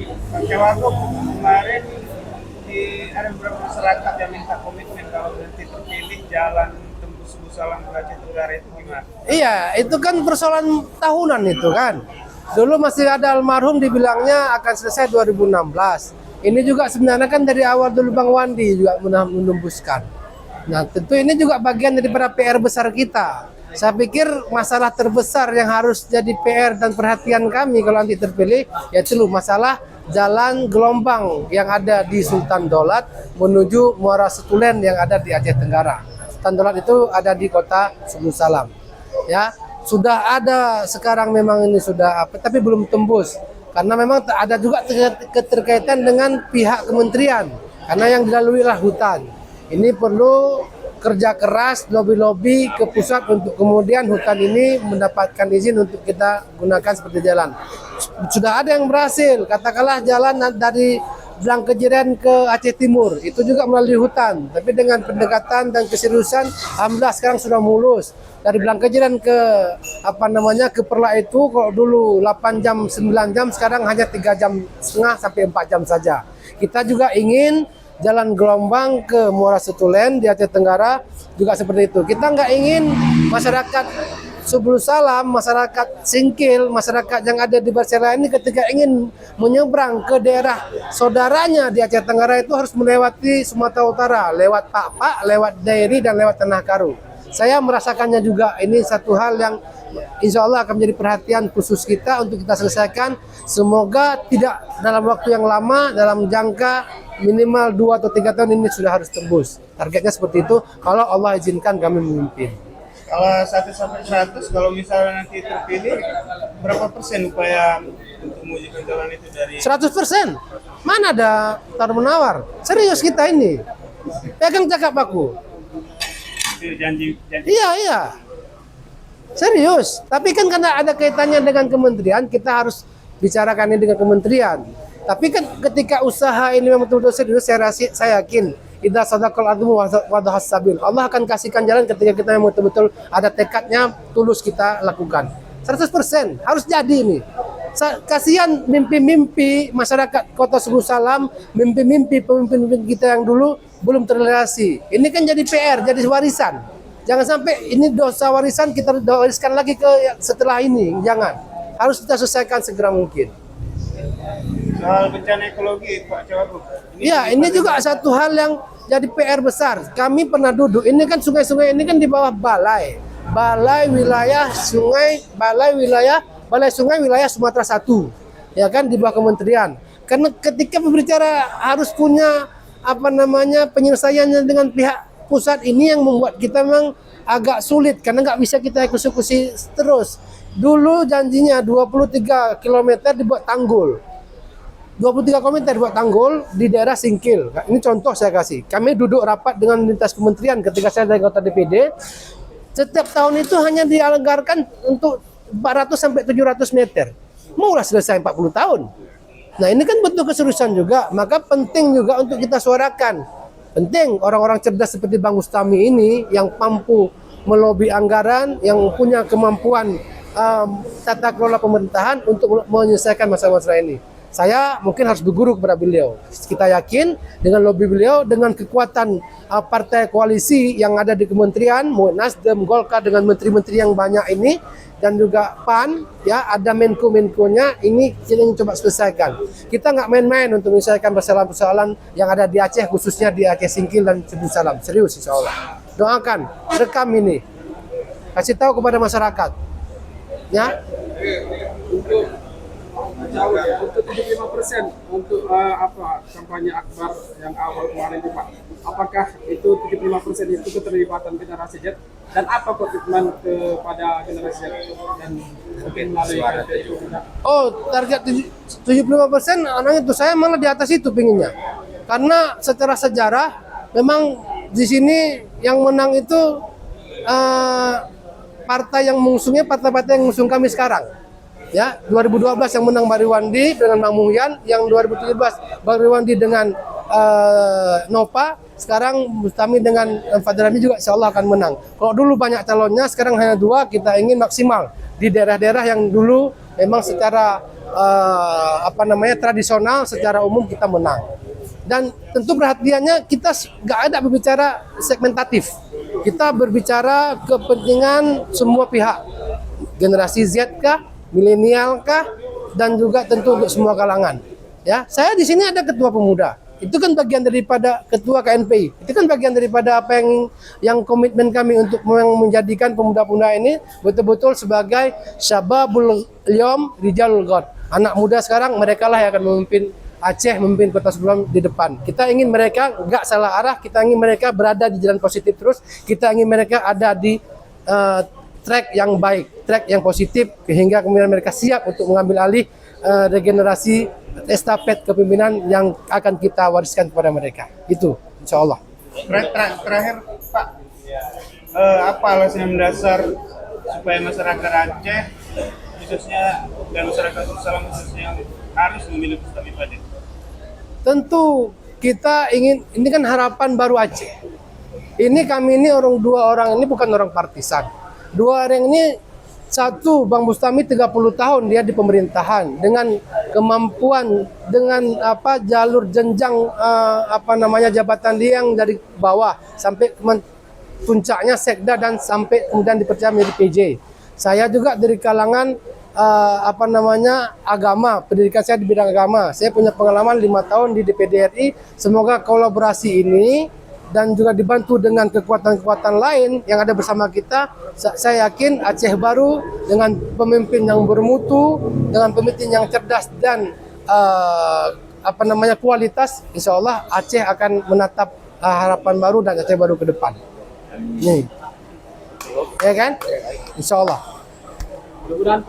Pak Cawagup, kemarin ada beberapa masyarakat yang minta komitmen kalau nanti terpilih jalan tembus Busalam ke Aceh Tenggara itu gimana? Iya, itu kan persoalan tahunan itu kan. Dulu masih ada almarhum dibilangnya akan selesai 2016. Ini juga sebenarnya kan dari awal dulu Bang Wandi juga menembuskan. Nah, tentu ini juga bagian daripada PR besar kita. Saya pikir masalah terbesar yang harus jadi PR dan perhatian kami kalau nanti terpilih, yaitu masalah jalan gelombang yang ada di Sultan Daulat menuju Muara Setulen yang ada di Aceh Tenggara. Sultan Daulat itu ada di kota Sebul Salam. Ya, sudah ada sekarang memang ini sudah apa, tapi belum tembus. Karena memang ada juga keterkaitan dengan pihak kementerian, karena yang dilalui lah hutan. Ini perlu kerja keras, lobby-lobby ke pusat untuk kemudian hutan ini mendapatkan izin untuk kita gunakan seperti jalan. Sudah ada yang berhasil, katakanlah jalan dari Blangkejiran ke Aceh Timur, itu juga melalui hutan. Tapi dengan pendekatan dan keseriusan, alhamdulillah sekarang sudah mulus. Dari Blangkejiran ke ke Perla itu, kalau dulu 8 jam, 9 jam, sekarang hanya 3 jam setengah sampai 4 jam saja. Kita juga ingin jalan gelombang ke Muara Setulen di Aceh Tenggara juga seperti itu. Kita nggak ingin masyarakat Sebul Salam, masyarakat Singkil, masyarakat yang ada di Barsela ini ketika ingin menyeberang ke daerah saudaranya di Aceh Tenggara itu harus melewati Sumatera Utara, lewat Pak, lewat Dairi, dan lewat Tanah Karu. Saya merasakannya juga, ini satu hal yang insya Allah akan menjadi perhatian khusus kita untuk kita selesaikan. Semoga tidak dalam waktu yang lama, dalam jangka minimal 2 atau 3 tahun ini sudah harus tembus. Targetnya seperti itu, kalau Allah izinkan kami memimpin. Kalau 1 sampai 100, kalau misalnya nanti terpilih, berapa persen upaya untuk mewujudkan jalan itu dari 100%. Mana ada tawar-menawar? Serius kita ini. Pegang cakap aku. janji? Iya. Serius. Tapi kan karena ada kaitannya dengan kementerian, kita harus bicarakan ini dengan kementerian. Tapi kan ketika usaha ini memang betul-betul serius, saya yakin idza sadaqal admu wa dhahas sabil. Allah akan kasihkan jalan ketika kita memang betul-betul ada tekadnya, tulus kita lakukan. 100% harus jadi ini. Kasihan mimpi-mimpi masyarakat Kota Sebul Salam, mimpi-mimpi pemimpin kita yang dulu belum terrealisasi. Ini kan jadi PR, jadi warisan. Jangan sampai ini dosa warisan kita wariskan lagi ke setelah ini. Jangan. Harus kita selesaikan segera mungkin. Soal bencana ekologi, Pak Cawagup. Ya, ini juga satu hal yang jadi PR besar. Kami pernah duduk, ini kan sungai-sungai ini kan di bawah balai sungai wilayah Sumatera 1. Ya kan, di bawah kementerian. Karena ketika berbicara harus punya penyelesaiannya dengan pihak pusat, ini yang membuat kita memang agak sulit karena nggak bisa kita eksekusi terus. Dulu janjinya 23 km dibuat tanggul. 23 km buat tanggul di daerah Singkil. Ini contoh saya kasih. Kami duduk rapat dengan lintas kementerian ketika saya dari kota DPD. Setiap tahun itu hanya dianggarkan untuk 400 sampai 700 meter. Murah selesai 40 tahun. Nah, ini kan bentuk keseriusan juga. Maka penting juga untuk kita suarakan. Penting orang-orang cerdas seperti Bang Mustami ini yang mampu melobi anggaran, yang punya kemampuan tata kelola pemerintahan untuk menyelesaikan masalah-masalah ini. Saya mungkin harus berguru kepada beliau. Kita yakin dengan lobby beliau, dengan kekuatan partai koalisi yang ada di kementerian, Nasdem, Golkar dengan menteri-menteri yang banyak ini, dan juga PAN, ya ada Menko-Menkonya, ini kita ingin coba selesaikan. Kita nggak main-main untuk menyelesaikan persoalan-persoalan yang ada di Aceh, khususnya di Aceh Singkil dan Sebul Salam. Serius insya Allah. Doakan, rekam ini, kasih tahu kepada masyarakat. Ya. Jauh ya, untuk 75% untuk kampanye akbar yang awal kemarin itu Pak. Apakah itu 75% itu keterlibatan generasi Z dan apa komitmen kepada generasi Z dan mungkin melalui itu? Oh, target 75% anak itu saya malah di atas itu pinginnya. Karena secara sejarah memang di sini yang menang itu partai yang mengusungnya partai-partai yang mengusung kami sekarang. Ya, 2012 yang menang Bariwandi dengan Bang Muhyan, yang 2017 Bariwandi dengan Nova, sekarang kami dengan Fadrami juga insya Allah akan menang. Kalau dulu banyak calonnya, sekarang hanya 2, kita ingin maksimal di daerah-daerah yang dulu memang secara tradisional secara umum kita menang. Dan tentu perhatiannya kita nggak ada berbicara segmentatif. Kita berbicara kepentingan semua pihak, generasi Z kah, milenial kah, dan juga tentu untuk semua kalangan. Ya, saya di sini ada ketua pemuda. Itu kan bagian daripada ketua KNPI. Itu kan bagian daripada apa yang komitmen kami untuk menjadikan pemuda-pemuda ini betul-betul sebagai syababul yom rijalul ghad. Anak muda sekarang mereka lah yang akan memimpin Aceh, memimpin Kota Sebelum di depan. Kita ingin mereka nggak salah arah, kita ingin mereka berada di jalan positif terus, kita ingin mereka ada di track yang baik, track yang positif, sehingga kemudian mereka siap untuk mengambil alih regenerasi estafet kepemimpinan yang akan kita wariskan kepada mereka. Itu, insya Allah. Terakhir Pak, apa alasan mendasar supaya masyarakat Aceh khususnya dan masyarakat Darussalam khususnya harus memilih Bustami Fadil? Tentu kita ingin, ini kan harapan baru Aceh. Ini kami ini dua orang ini bukan orang partisan. Dua orang ini, satu Bang Bustami 30 tahun dia di pemerintahan dengan kemampuan, dengan jalur jenjang jabatan dia yang dari bawah sampai puncaknya sekda dan sampai kemudian dipercaya menjadi PJ. Saya juga dari kalangan agama, pendidikan saya di bidang agama. Saya punya pengalaman 5 tahun di DPD RI. Semoga kolaborasi ini dan juga dibantu dengan kekuatan-kekuatan lain yang ada bersama kita. Saya yakin Aceh baru dengan pemimpin yang bermutu, dengan pemimpin yang cerdas dan kualitas, insya Allah Aceh akan menatap harapan baru dan Aceh baru ke depan. Nih, ya kan? Insya Allah. Mudah-mudahan